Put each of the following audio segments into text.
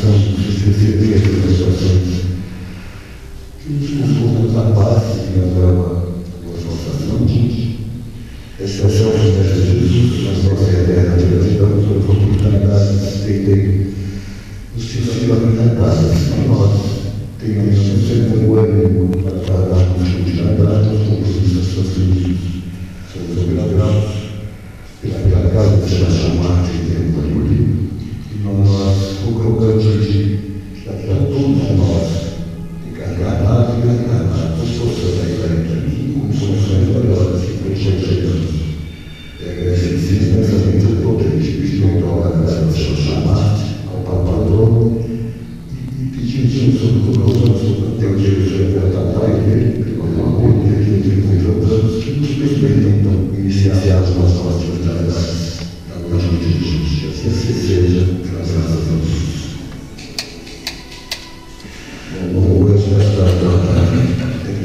possamos receber as orações que nos conduz à paz e à nossa mente. Expressão de Jesus, na nossa eterna gratidão pela oportunidade de ter nos sido alimentados para nós. Tenhamos sempre um ânimo para darmos continuidade aos compromissos das suas vidas. Somos gratos pela casa de Sebastião Martins em tempo livre, e nós o colocamos aqui para todos nós, encarnados e encarnados, possamos sair daí também com soluções melhores que projetamos. Agradecidos imensamente o poder espiritual da casa de Sebastião Martins, ao Papa e pedimos sobre ter o direito de tratar ele, pelo amor de Deus, que nos permitam iniciar as nossas atividades na nome de Jesus. Que assim seja, graças a Deus. Hoje, esta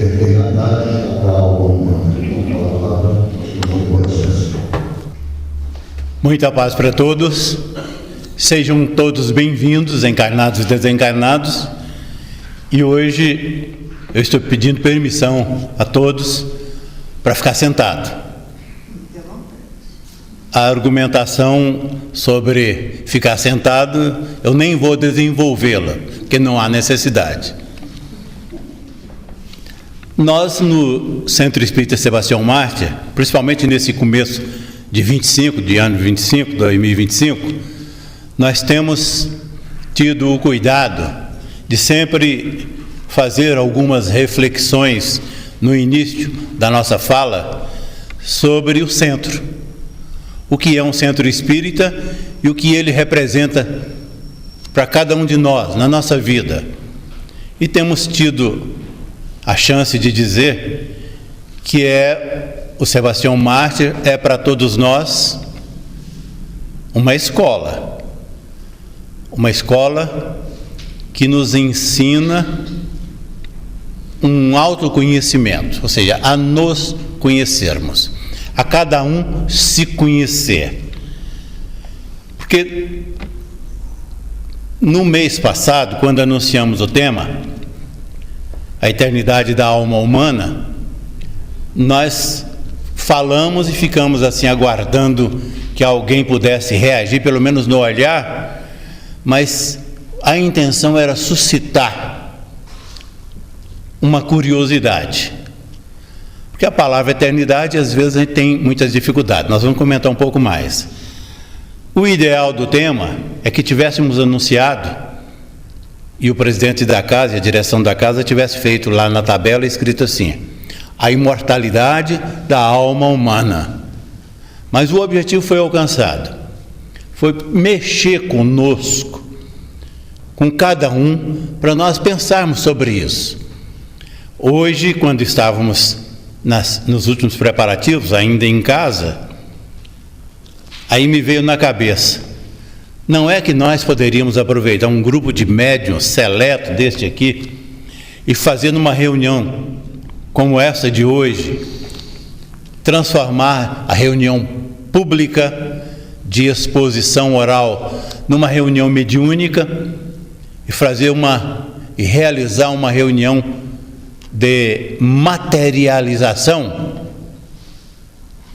eternidade da alma humana, uma palavra, uma processo. Muita paz para todos. Sejam todos bem-vindos, encarnados e desencarnados. E hoje eu estou pedindo permissão a todos para ficar sentado. A argumentação sobre ficar sentado, eu nem vou desenvolvê-la, porque não há necessidade. Nós, no Centro Espírita Sebastião Mártir, principalmente nesse começo de ano 25, 2025, nós temos tido o cuidado de sempre fazer algumas reflexões no início da nossa fala sobre o centro. O que é um centro espírita e o que ele representa para cada um de nós, na nossa vida. E temos tido a chance de dizer que o Sebastião Mártir é para todos nós uma escola que nos ensina um autoconhecimento, ou seja, a nos conhecermos, a cada um se conhecer. Porque no mês passado, quando anunciamos o tema, a eternidade da alma humana, nós falamos e ficamos assim aguardando que alguém pudesse reagir, pelo menos no olhar, mas a intenção era suscitar uma curiosidade. Porque a palavra eternidade, às vezes, a gente tem muitas dificuldades. Nós vamos comentar um pouco mais. O ideal do tema é que tivéssemos anunciado e o presidente da casa e a direção da casa tivesse feito lá na tabela escrito assim: a imortalidade da alma humana. Mas o objetivo foi alcançado. Foi mexer conosco, com cada um, para nós pensarmos sobre isso. Hoje, quando estávamos nos últimos preparativos, ainda em casa, aí me veio na cabeça, não é que nós poderíamos aproveitar um grupo de médiuns seleto deste aqui e fazer numa reunião como essa de hoje, transformar a reunião pública de exposição oral numa reunião mediúnica e realizar uma reunião de materialização?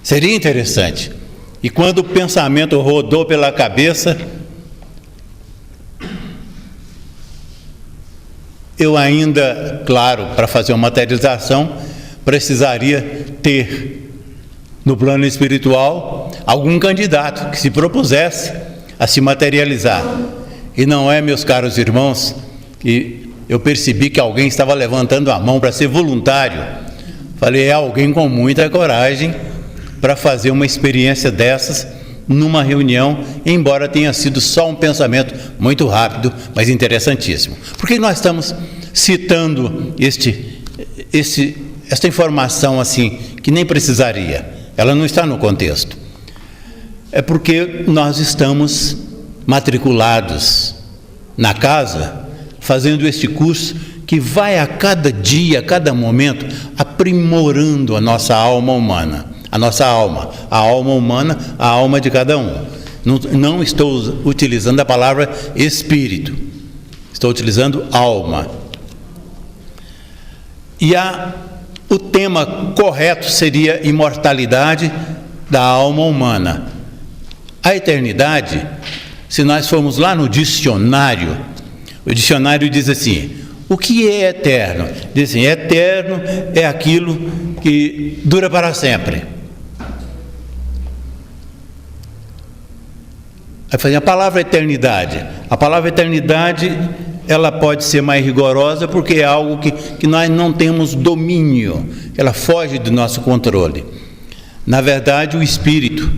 Seria interessante. E quando o pensamento rodou pela cabeça, eu ainda, claro, para fazer uma materialização, precisaria ter no plano espiritual algum candidato que se propusesse a se materializar. E não é, meus caros irmãos, que eu percebi que alguém estava levantando a mão para ser voluntário. Falei, é alguém com muita coragem para fazer uma experiência dessas numa reunião, embora tenha sido só um pensamento muito rápido, mas interessantíssimo. Por que nós estamos citando esta informação assim, que nem precisaria? Ela não está no contexto. É porque nós estamos matriculados na casa, fazendo este curso que vai a cada dia, a cada momento, aprimorando a nossa alma humana. A nossa alma, a alma humana, a alma de cada um. Não estou utilizando a palavra espírito, Estou utilizando alma. E o tema correto seria imortalidade da alma humana. A eternidade, se nós formos lá no dicionário, o dicionário diz assim: o que é eterno? Diz assim: eterno é aquilo que dura para sempre. A palavra eternidade. A palavra eternidade, ela pode ser mais rigorosa porque é algo que nós não temos domínio, ela foge do nosso controle. Na verdade, o espírito,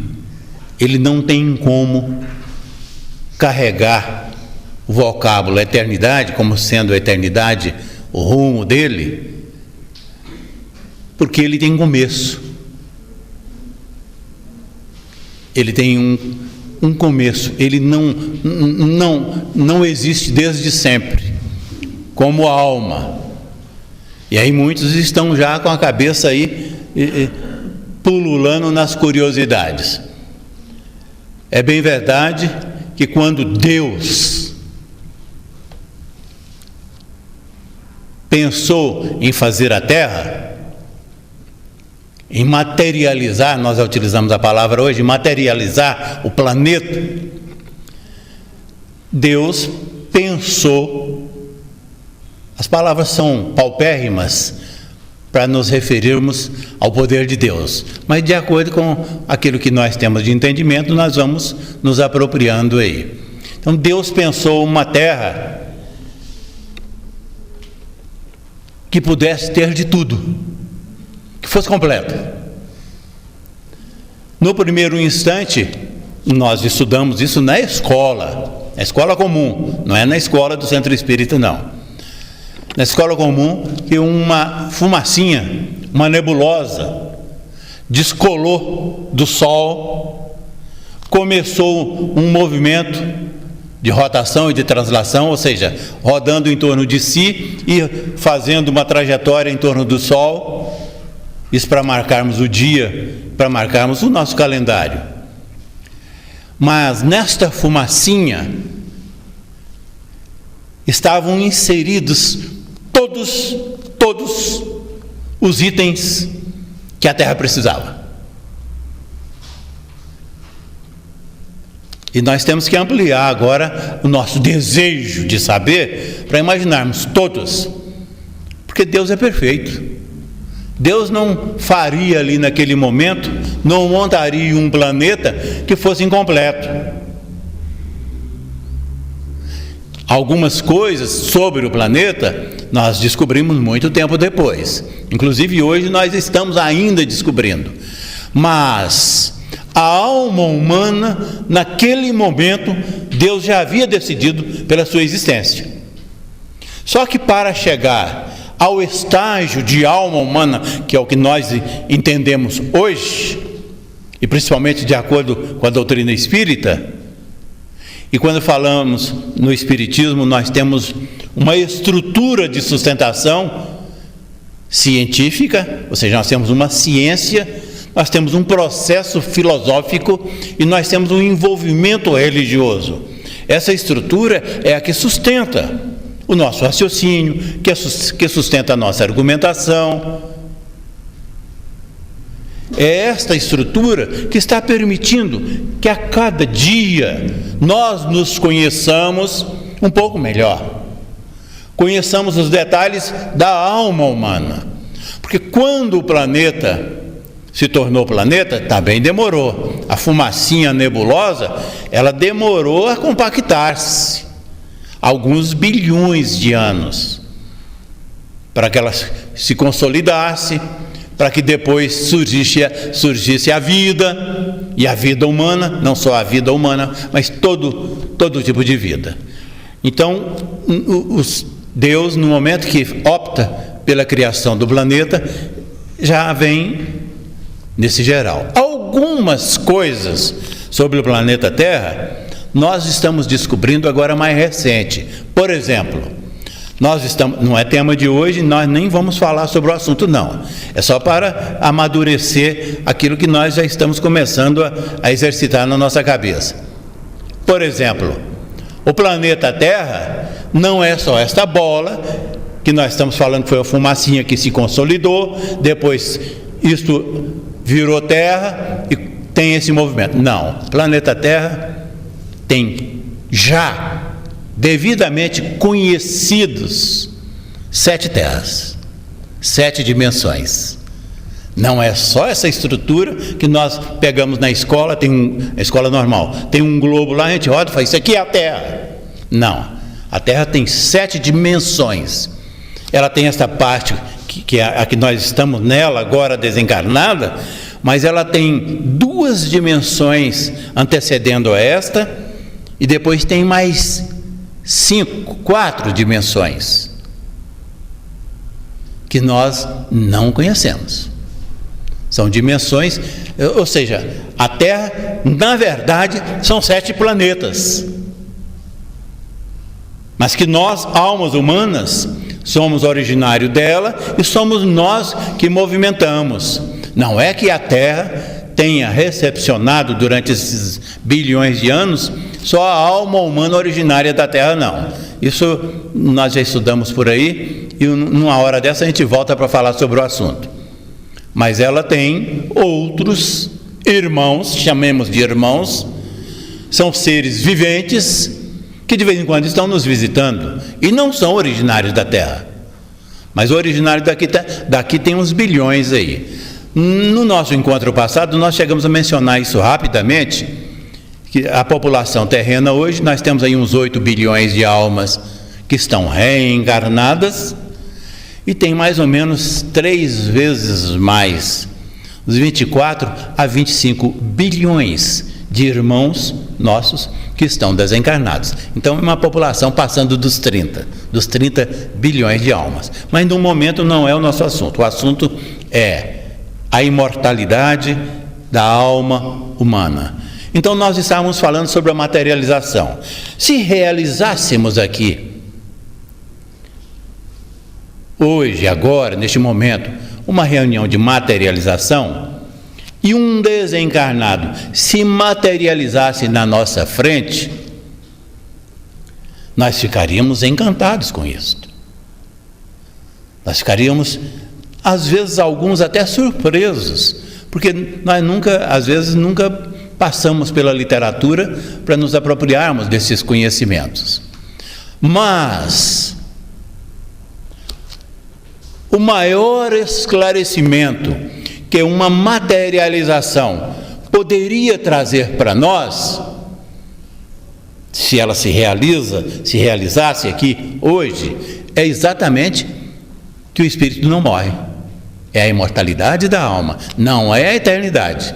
ele não tem como carregar o vocábulo eternidade como sendo a eternidade o rumo dele, porque ele tem começo. Ele tem um começo, ele não existe desde sempre, como a alma. E aí muitos estão já com a cabeça aí pululando nas curiosidades. É bem verdade que quando Deus pensou em fazer a terra, em materializar, nós utilizamos a palavra hoje, materializar o planeta, Deus pensou, as palavras são paupérrimas para nos referirmos ao poder de Deus, mas de acordo com aquilo que nós temos de entendimento, nós vamos nos apropriando aí. Então Deus pensou uma terra que pudesse ter de tudo, que fosse completa. No primeiro instante, nós estudamos isso na escola comum, não é na escola do Centro Espírita, não. Na escola comum, que uma fumacinha, uma nebulosa, descolou do Sol, começou um movimento de rotação e de translação, ou seja, rodando em torno de si e fazendo uma trajetória em torno do Sol. Isso para marcarmos o dia, para marcarmos o nosso calendário. Mas nesta fumacinha estavam inseridos todos os itens que a Terra precisava. E nós temos que ampliar agora o nosso desejo de saber para imaginarmos todos, porque Deus é perfeito. Deus não faria ali naquele momento, não montaria um planeta que fosse incompleto. Algumas coisas sobre o planeta nós descobrimos muito tempo depois. Inclusive hoje nós estamos ainda descobrindo. Mas a alma humana, naquele momento, Deus já havia decidido pela sua existência. Só que para chegar ao estágio de alma humana, que é o que nós entendemos hoje, e principalmente de acordo com a doutrina espírita, e quando falamos no espiritismo, nós temos uma estrutura de sustentação científica, ou seja, nós temos uma ciência, nós temos um processo filosófico e nós temos um envolvimento religioso. Essa estrutura é a que sustenta o nosso raciocínio, que sustenta a nossa argumentação. É esta estrutura que está permitindo que a cada dia nós nos conheçamos um pouco melhor. Conheçamos os detalhes da alma humana. Porque quando o planeta se tornou planeta, também demorou. A fumacinha nebulosa, ela demorou a compactar-se. Alguns bilhões de anos, para que ela se consolidasse, para que depois surgisse a vida, e a vida humana, não só a vida humana, mas todo tipo de vida. Então, Deus, no momento que opta pela criação do planeta, já vem nesse geral. Algumas coisas sobre o planeta Terra nós estamos descobrindo agora mais recente. Por exemplo, não é tema de hoje, nós nem vamos falar sobre o assunto, não. É só para amadurecer aquilo que nós já estamos começando a exercitar na nossa cabeça. Por exemplo, O planeta Terra não é só esta bola, que nós estamos falando que foi a fumacinha que se consolidou, depois isto virou Terra e tem esse movimento. Não, o planeta Terra tem já devidamente conhecidos 7 terras, 7 dimensões. Não é só essa estrutura que nós pegamos na escola, a escola normal, tem um globo lá, a gente roda e fala, isso aqui é a Terra. Não, a Terra tem 7 dimensões. Ela tem essa parte que é a que nós estamos nela agora desencarnada, mas ela tem 2 dimensões antecedendo a esta, e depois tem mais 4 dimensões que nós não conhecemos. São dimensões, ou seja, a Terra, na verdade, são 7 planetas. Mas que nós, almas humanas, somos originário dela e somos nós que movimentamos. Não é que a Terra tenha recepcionado durante esses bilhões de anos só a alma humana originária da Terra, não. Isso nós já estudamos por aí e numa hora dessa a gente volta para falar sobre o assunto. Mas ela tem outros irmãos, chamemos de irmãos, são seres viventes que de vez em quando estão nos visitando e não são originários da Terra. Mas o originário daqui tem uns bilhões aí. No nosso encontro passado, nós chegamos a mencionar isso rapidamente, que a população terrena hoje, nós temos aí uns 8 bilhões de almas que estão reencarnadas, e tem mais ou menos 3 vezes mais, os 24 a 25 bilhões de irmãos nossos que estão desencarnados. Então é uma população passando dos 30 bilhões de almas. Mas no momento não é o nosso assunto. O assunto é a imortalidade da alma humana. Então nós estávamos falando sobre a materialização. Se realizássemos aqui hoje, agora, neste momento, uma reunião de materialização e um desencarnado se materializasse na nossa frente, nós ficaríamos encantados com isso. Nós ficaríamos, às vezes, alguns até surpresos, porque nós às vezes nunca passamos pela literatura para nos apropriarmos desses conhecimentos. Mas o maior esclarecimento que uma materialização poderia trazer para nós, se ela se realizasse aqui hoje, é exatamente que o espírito não morre. É a imortalidade da alma, não é a eternidade.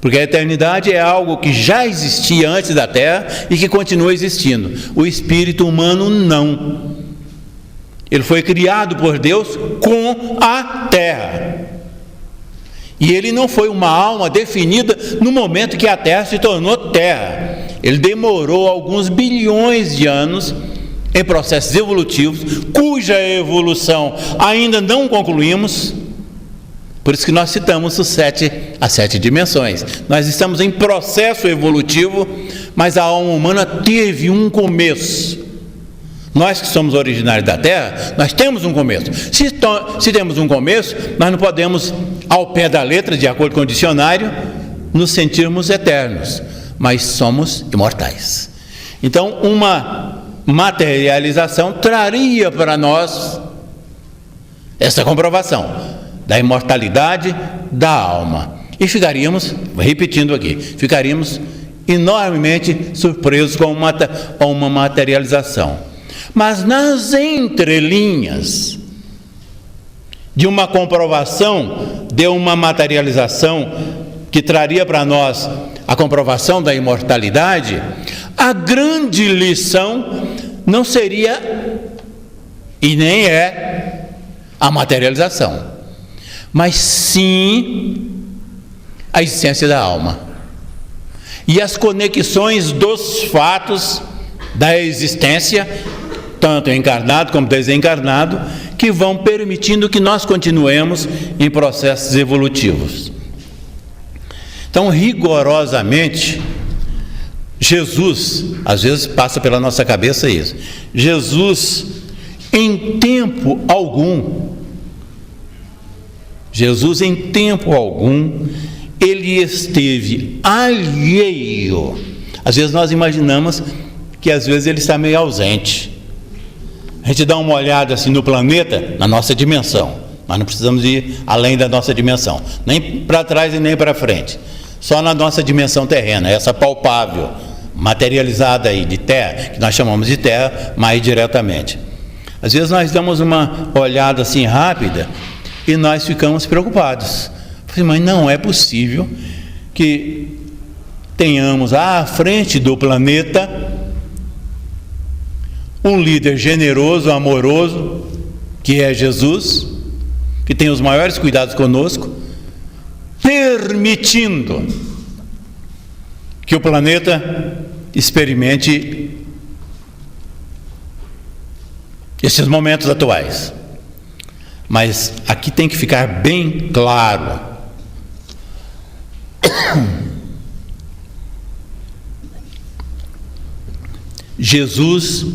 Porque a eternidade é algo que já existia antes da Terra e que continua existindo. O espírito humano não. Ele foi criado por Deus com a Terra. E ele não foi uma alma definida no momento que a Terra se tornou Terra. Ele demorou alguns bilhões de anos em processos evolutivos, cuja evolução ainda não concluímos. Por isso que nós citamos as 7 dimensões. Nós estamos em processo evolutivo, mas a alma humana teve um começo. Nós que somos originários da Terra, nós temos um começo. Se temos um começo, nós não podemos, ao pé da letra, de acordo com o dicionário, nos sentirmos eternos, mas somos imortais. Então, uma materialização traria para nós essa comprovação da imortalidade da alma. E ficaríamos, repetindo aqui, ficaríamos enormemente surpresos com uma materialização. Mas nas entrelinhas de uma comprovação, de uma materialização que traria para nós a comprovação da imortalidade, a grande lição não seria, e nem é, a materialização, mas sim a existência da alma e as conexões dos fatos da existência, tanto encarnado como desencarnado, que vão permitindo que nós continuemos em processos evolutivos. Então, rigorosamente, Jesus, às vezes passa pela nossa cabeça isso. Jesus, em tempo algum, ele esteve alheio. Às vezes nós imaginamos que às vezes ele está meio ausente. A gente dá uma olhada assim no planeta, na nossa dimensão. Nós não precisamos ir além da nossa dimensão, nem para trás e nem para frente. Só na nossa dimensão terrena, essa palpável, materializada aí de terra, que nós chamamos de terra mais diretamente. Às vezes nós damos uma olhada assim rápida e nós ficamos preocupados. Mas não é possível que tenhamos à frente do planeta um líder generoso, amoroso, que é Jesus, que tem os maiores cuidados conosco, permitindo que o planeta experimente esses momentos atuais. Mas aqui tem que ficar bem claro: Jesus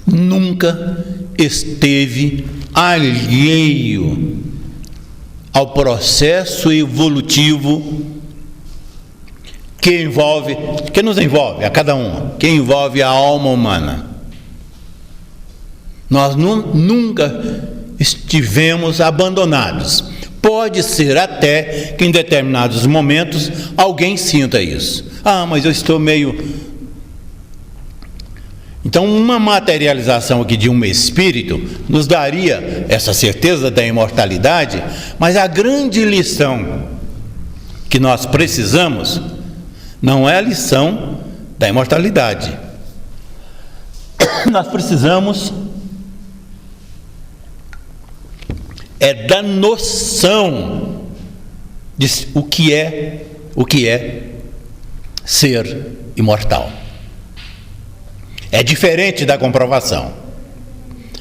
nunca esteve alheio ao processo evolutivo que nos envolve a cada um, que envolve a alma humana. Nós nunca estivemos abandonados. Pode ser até que em determinados momentos alguém sinta isso. Mas eu estou meio... Então, uma materialização aqui de um espírito nos daria essa certeza da imortalidade, mas a grande lição que nós precisamos não é a lição da imortalidade. Nós precisamos da noção de o que é ser imortal. É diferente da comprovação.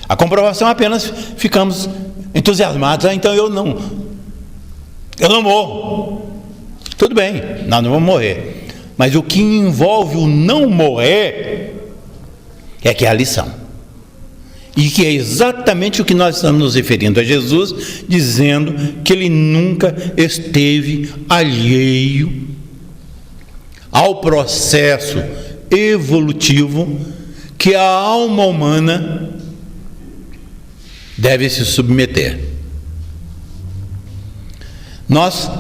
A comprovação apenas ficamos entusiasmados. Então eu não morro. Tudo bem, nós não vamos morrer. Mas o que envolve o não morrer é que é a lição. E que é exatamente o que nós estamos nos referindo a Jesus, dizendo que ele nunca esteve alheio ao processo evolutivo que a alma humana deve se submeter. Nós,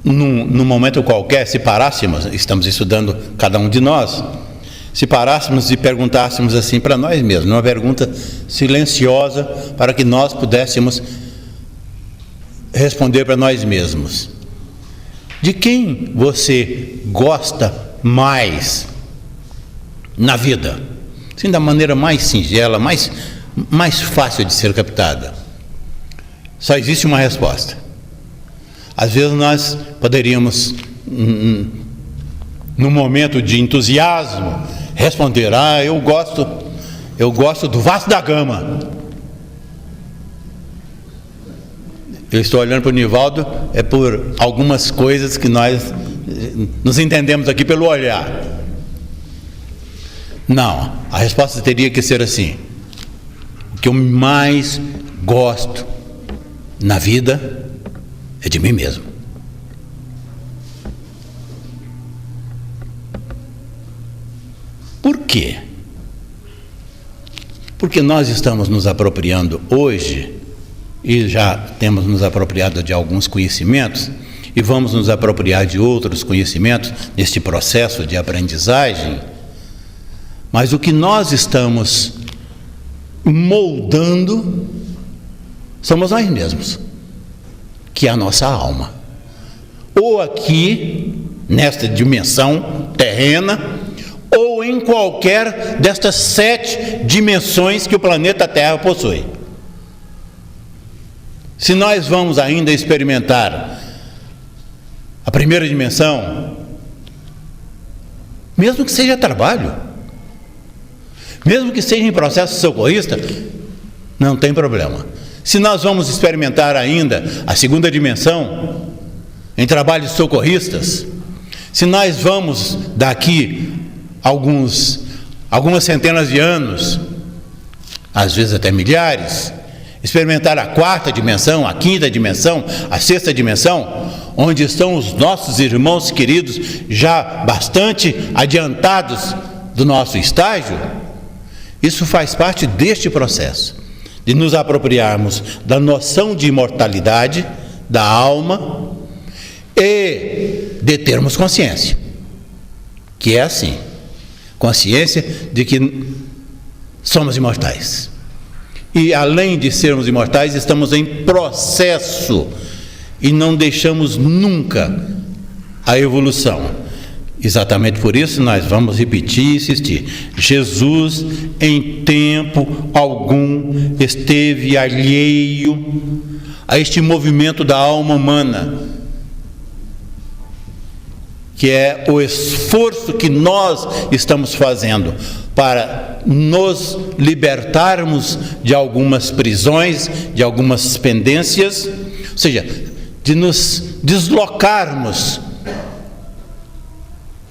num momento qualquer, se parássemos, estamos estudando cada um de nós, se parássemos e perguntássemos assim para nós mesmos, uma pergunta silenciosa para que nós pudéssemos responder para nós mesmos: de quem você gosta mais na vida? Assim, da maneira mais singela, mais fácil de ser captada. Só existe uma resposta. Às vezes nós poderíamos, num momento de entusiasmo, responder: eu gosto do Vasco da Gama. Eu estou olhando para o Nivaldo, é por algumas coisas que nós nos entendemos aqui pelo olhar. Não, a resposta teria que ser assim: o que eu mais gosto na vida é de mim mesmo. Por quê? Porque nós estamos nos apropriando hoje, e já temos nos apropriado de alguns conhecimentos, e vamos nos apropriar de outros conhecimentos neste processo de aprendizagem. Mas o que nós estamos moldando somos nós mesmos, que é a nossa alma. Ou aqui, nesta dimensão terrena, ou em qualquer destas 7 dimensões que o planeta Terra possui. Se nós vamos ainda experimentar a primeira dimensão, mesmo que seja trabalho, mesmo que seja em processo socorrista, não tem problema. Se nós vamos experimentar ainda a segunda dimensão, em trabalhos socorristas, Se nós vamos daqui algumas centenas de anos, às vezes até milhares, experimentar a quarta dimensão, a quinta dimensão, a sexta dimensão, onde estão os nossos irmãos queridos já bastante adiantados do nosso estágio, isso faz parte deste processo, de nos apropriarmos da noção de imortalidade da alma e de termos consciência, que é assim, consciência de que somos imortais. E além de sermos imortais, estamos em processo e não deixamos nunca a evolução. Exatamente por isso nós vamos repetir e insistir. Jesus em tempo algum esteve alheio a este movimento da alma humana, que é o esforço que nós estamos fazendo para nos libertarmos de algumas prisões, de algumas pendências, ou seja, de nos deslocarmos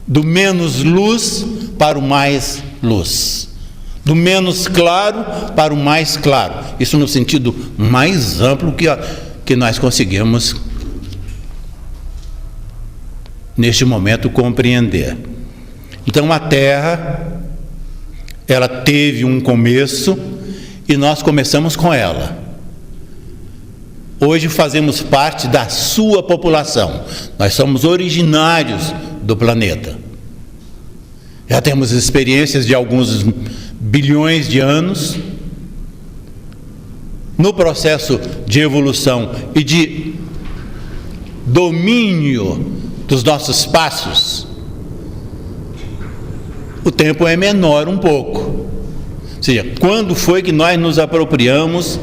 do menos luz para o mais luz, do menos claro para o mais claro, isso no sentido mais amplo que nós conseguimos neste momento compreender. Então a Terra, ela teve um começo e nós começamos com ela. Hoje fazemos parte da sua população, nós somos originários do planeta. Já temos experiências de alguns bilhões de anos. No processo de evolução e de domínio dos nossos passos, o tempo é menor um pouco. Ou seja, quando foi que nós nos apropriamos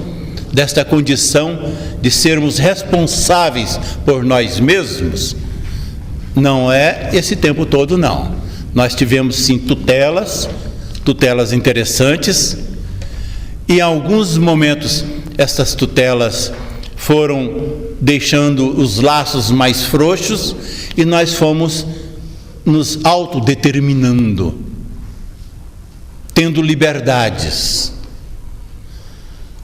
desta condição de sermos responsáveis por nós mesmos? Não é esse tempo todo, não. Nós tivemos sim tutelas interessantes, e em alguns momentos essas tutelas foram deixando os laços mais frouxos e nós fomos nos autodeterminando, tendo liberdades.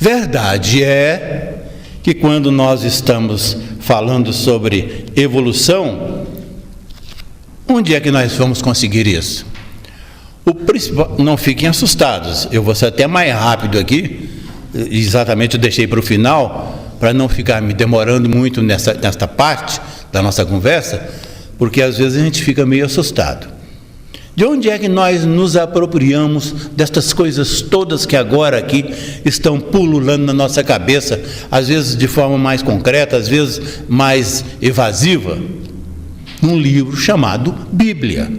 Verdade é que quando nós estamos falando sobre evolução, onde é que nós vamos conseguir isso? O principal, não fiquem assustados, eu vou ser até mais rápido aqui, exatamente eu deixei para o final, para não ficar me demorando muito nesta parte da nossa conversa, porque às vezes a gente fica meio assustado. De onde é que nós nos apropriamos destas coisas todas que agora aqui estão pululando na nossa cabeça, às vezes de forma mais concreta, às vezes mais evasiva? Num livro chamado Bíblia.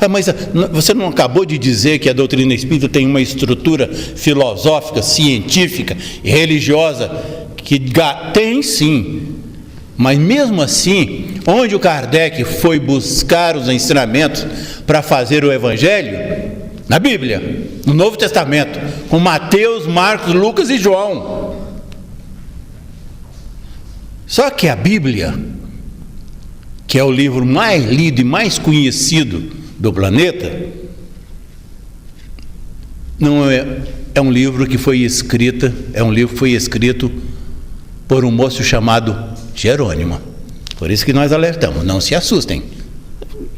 Mas você não acabou de dizer que a doutrina espírita tem uma estrutura filosófica, científica e religiosa? Que tem sim, mas mesmo assim, onde o Kardec foi buscar os ensinamentos para fazer o Evangelho? Na Bíblia, no Novo Testamento, com Mateus, Marcos, Lucas e João. Só que a Bíblia, que é o livro mais lido e mais conhecido do planeta, não é um livro que foi escrito, por um moço chamado Jerônimo. Por isso que nós alertamos, não se assustem.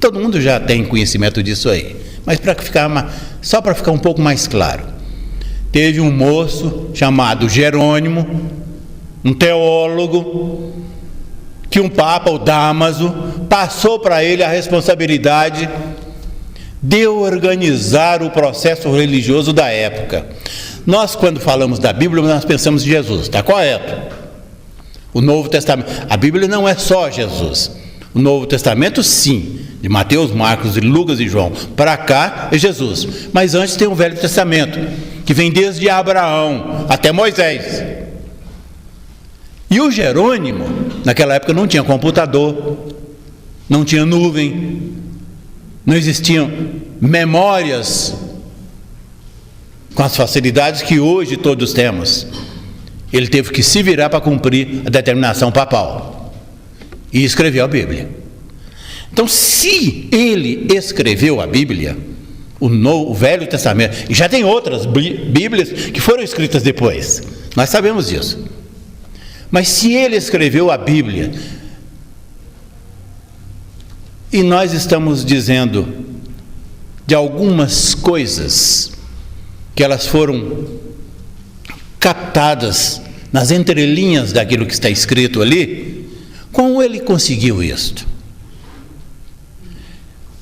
Todo mundo já tem conhecimento disso aí, mas só para ficar um pouco mais claro, teve um moço chamado Jerônimo, um teólogo, que um papa, o Dámaso, passou para ele a responsabilidade de organizar o processo religioso da época. Nós, quando falamos da Bíblia, nós pensamos em Jesus, está correto? O Novo Testamento, a Bíblia não é só Jesus. O Novo Testamento, sim, de Mateus, Marcos, Lucas e João, para cá é Jesus. Mas antes tem o Velho Testamento, que vem desde Abraão até Moisés. E o Jerônimo, naquela época não tinha computador, não tinha nuvem, não existiam memórias com as facilidades que hoje todos temos. Ele teve que se virar para cumprir a determinação papal. e escreveu a Bíblia. Então, se ele escreveu a Bíblia, o Velho Testamento, e já tem outras Bíblias que foram escritas depois, nós sabemos disso. Mas se ele escreveu a Bíblia, e nós estamos dizendo de algumas coisas que elas foram captadas nas entrelinhas daquilo que está escrito ali, como ele conseguiu isto?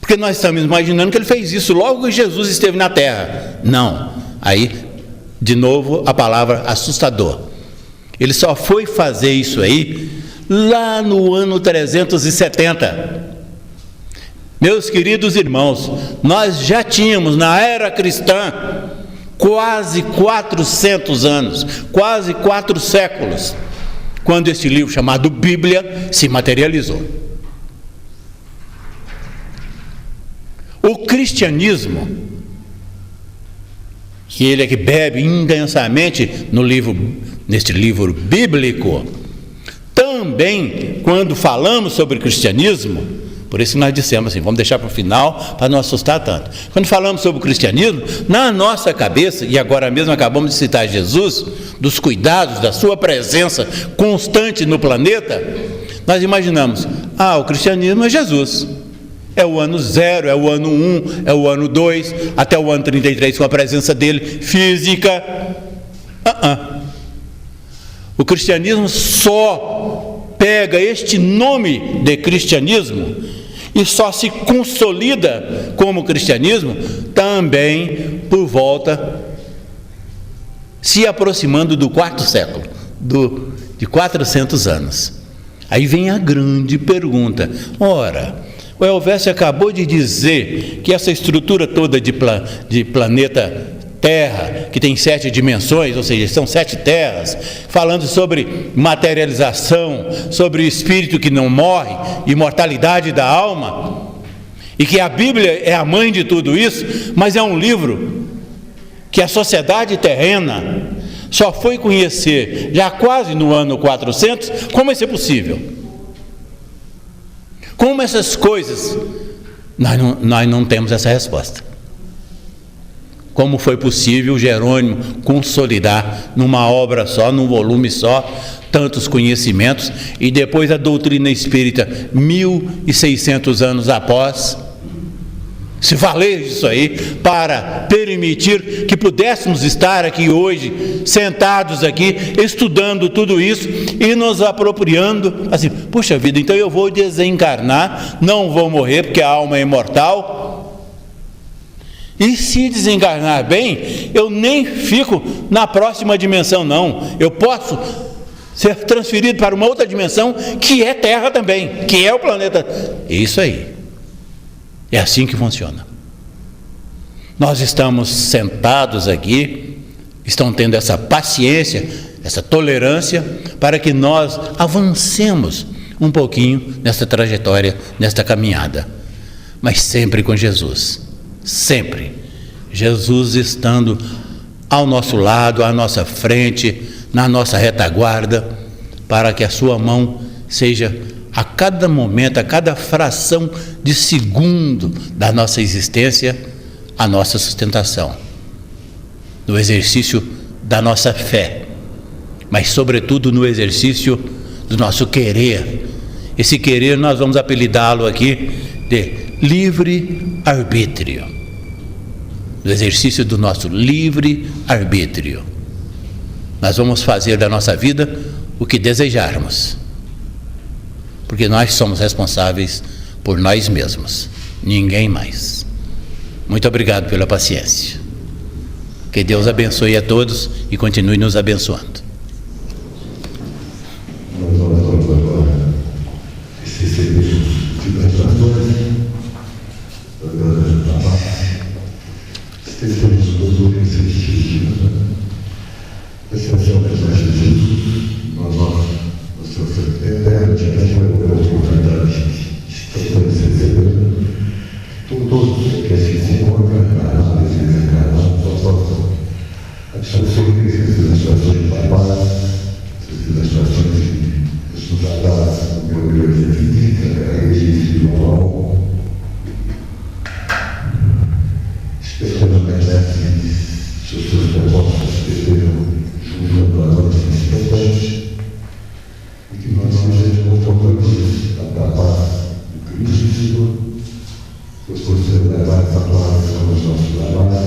Porque nós estamos imaginando que ele fez isso logo que Jesus esteve na terra. Não. Aí, de novo, a palavra assustador. Ele só foi fazer isso aí lá no ano 370. Meus queridos irmãos, nós já tínhamos na era cristã quase 400 anos, quase 4 séculos, quando este livro chamado Bíblia se materializou. O cristianismo, que ele é que bebe intensamente neste livro bíblico, também, quando falamos sobre cristianismo, por isso nós dissemos assim, vamos deixar para o final, para não assustar tanto. Quando falamos sobre o cristianismo, na nossa cabeça, e agora mesmo acabamos de citar Jesus, dos cuidados, da sua presença constante no planeta, nós imaginamos, o cristianismo é Jesus. É o ano 0, é o ano 1, é o ano 2, até o ano 33 com a presença dele física. O cristianismo só pega este nome de cristianismo e só se consolida como cristianismo também por volta, se aproximando do 4º século, de 400 anos. Aí vem a grande pergunta. Ora, o Elvésio acabou de dizer que essa estrutura toda de planeta Terra, que tem 7 dimensões, ou seja, são 7 terras, falando sobre materialização, sobre o espírito que não morre, imortalidade da alma, e que a Bíblia é a mãe de tudo isso, mas é um livro que a sociedade terrena só foi conhecer já quase no ano 400, como isso é possível? Como essas coisas, nós não temos essa resposta. Como foi possível Jerônimo consolidar numa obra só, num volume só, tantos conhecimentos, e depois a doutrina espírita, 1.600 anos após, se valer disso aí, para permitir que pudéssemos estar aqui hoje, sentados aqui, estudando tudo isso e nos apropriando, assim, puxa vida, então eu vou desencarnar, não vou morrer porque a alma é imortal, e se desencarnar bem, eu nem fico na próxima dimensão não, eu posso ser transferido para uma outra dimensão, que é Terra também, que é o planeta, isso aí. É assim que funciona. Nós estamos sentados aqui, estão tendo essa paciência, essa tolerância, para que nós avancemos um pouquinho nessa trajetória, nesta caminhada, mas sempre com Jesus, sempre. Jesus estando ao nosso lado, à nossa frente, na nossa retaguarda, para que a sua mão seja a cada momento, a cada fração de segundo da nossa existência, a nossa sustentação, no exercício da nossa fé, mas sobretudo no exercício do nosso querer. Esse querer nós vamos apelidá-lo aqui de livre-arbítrio, no exercício do nosso livre-arbítrio. Nós vamos fazer da nossa vida o que desejarmos, porque nós somos responsáveis por nós mesmos, ninguém mais. Muito obrigado pela paciência. Que Deus abençoe a todos e continue nos abençoando. Nós vamos agora receber as orações da paz. Estejamos todos receptivos. Esse é o presente de Jesus, no seu ser eterno, de que foi a oportunidade de estamos recebendo. Todos que se encontram encarnados e desencarnados, nós possam absorver essas situações de paz, essas situações de estudar o meu Deus. pela merece suas propostas que estejam junto a nós nesse presente e que nós sejamos companhias da paz do Cristo, pois por ser levar essa palavra aos nossos trabalhos.